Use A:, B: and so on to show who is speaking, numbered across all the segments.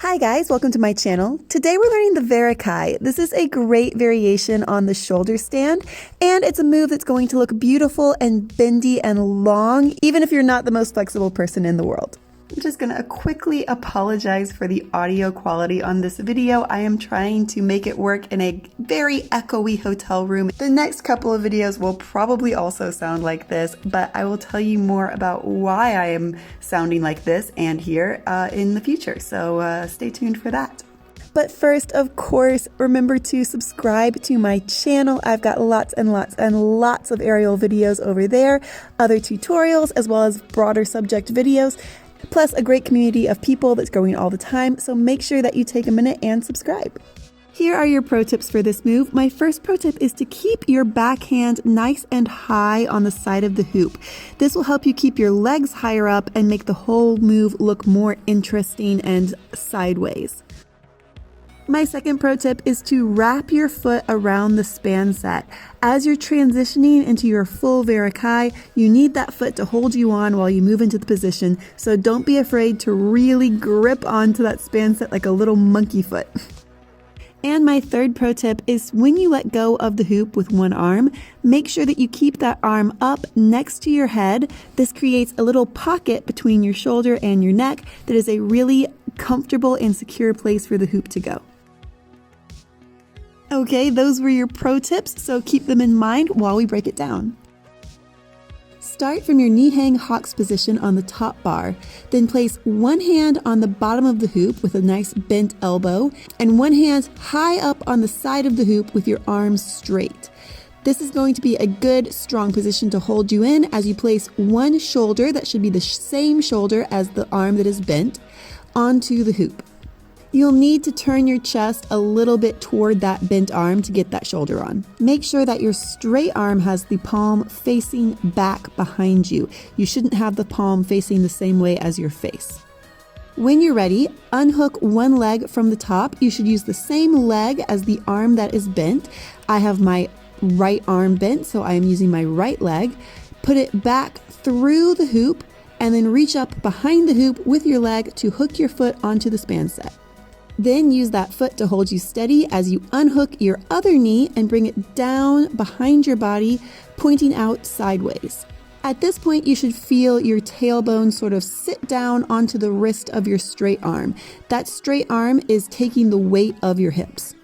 A: Hi guys, welcome to my channel. Today we're learning the VEREKAI. This is a great variation on the shoulder stand, and it's a move that's going to look beautiful and bendy and long, even if you're not the most flexible person in the world. I'm just gonna quickly apologize for the audio quality on this video. I am trying to make it work in a very echoey hotel room. The next couple of videos will probably also sound like this, but I will tell you more about why I am sounding like this and here in the future. So stay tuned for that. But first, of course, remember to subscribe to my channel. I've got lots and lots and lots of aerial videos over there, other tutorials, as well as broader subject videos, plus a great community of people that's growing all the time, so make sure that you take a minute and subscribe. Here are your pro tips for this move. My first pro tip is to keep your backhand nice and high on the side of the hoop. This will help you keep your legs higher up and make the whole move look more interesting and sideways. My second pro tip is to wrap your foot around the span set. As you're transitioning into your full VEREKAI, you need that foot to hold you on while you move into the position, so don't be afraid to really grip onto that span set like a little monkey foot. And my third pro tip is when you let go of the hoop with one arm, make sure that you keep that arm up next to your head. This creates a little pocket between your shoulder and your neck that is a really comfortable and secure place for the hoop to go. Okay, those were your pro tips, so keep them in mind while we break it down. Start from your knee-hang hawk's position on the top bar, then place one hand on the bottom of the hoop with a nice bent elbow, and one hand high up on the side of the hoop with your arms straight. This is going to be a good, strong position to hold you in as you place one shoulder, that should be the same shoulder as the arm that is bent, onto the hoop. You'll need to turn your chest a little bit toward that bent arm to get that shoulder on. Make sure that your straight arm has the palm facing back behind you. You shouldn't have the palm facing the same way as your face. When you're ready, unhook one leg from the top. You should use the same leg as the arm that is bent. I have my right arm bent, so I am using my right leg. Put it back through the hoop and then reach up behind the hoop with your leg to hook your foot onto the span set. Then use that foot to hold you steady as you unhook your other knee and bring it down behind your body, pointing out sideways. At this point, you should feel your tailbone sort of sit down onto the wrist of your straight arm. That straight arm is taking the weight of your hips.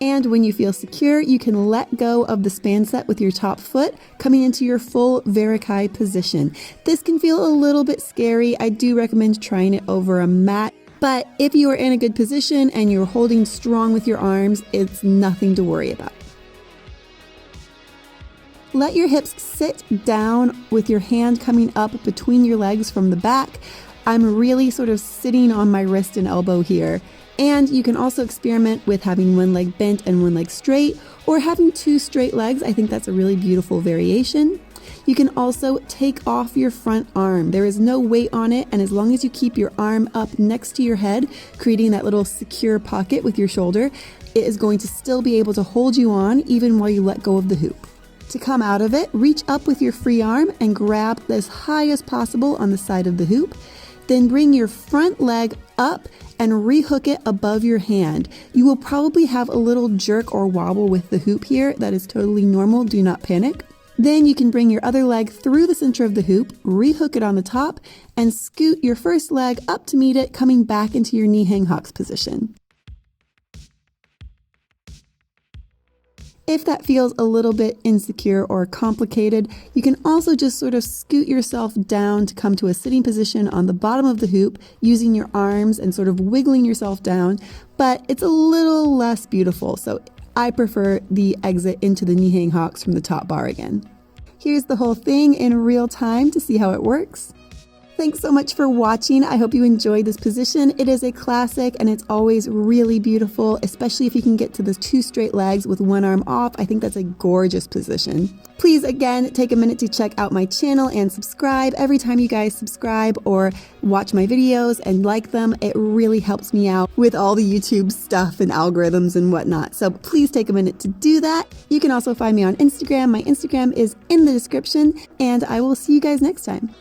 A: And when you feel secure, you can let go of the span set with your top foot, coming into your full VEREKAI position. This can feel a little bit scary. I do recommend trying it over a mat. But if you are in a good position and you're holding strong with your arms, it's nothing to worry about. Let your hips sit down with your hand coming up between your legs from the back. I'm really sort of sitting on my wrist and elbow here. And you can also experiment with having one leg bent and one leg straight, or having two straight legs. I think that's a really beautiful variation. You can also take off your front arm. There is no weight on it, and as long as you keep your arm up next to your head, creating that little secure pocket with your shoulder, it is going to still be able to hold you on even while you let go of the hoop. To come out of it, reach up with your free arm and grab as high as possible on the side of the hoop. Then bring your front leg up and rehook it above your hand. You will probably have a little jerk or wobble with the hoop here. That is totally normal. Do not panic. Then you can bring your other leg through the center of the hoop, rehook it on the top, and scoot your first leg up to meet it, coming back into your knee-hang hawk's position. If that feels a little bit insecure or complicated, you can also just sort of scoot yourself down to come to a sitting position on the bottom of the hoop, using your arms and sort of wiggling yourself down, but it's a little less beautiful, so I prefer the exit into the knee-hang hawks from the top bar again. Here's the whole thing in real time to see how it works. Thanks so much for watching. I hope you enjoyed this position. It is a classic and it's always really beautiful, especially if you can get to the two straight legs with one arm off. I think that's a gorgeous position. Please, again, take a minute to check out my channel and subscribe. Every time you guys subscribe or watch my videos and like them, it really helps me out with all the YouTube stuff and algorithms and whatnot. So please take a minute to do that. You can also find me on Instagram. My Instagram is in the description, and I will see you guys next time.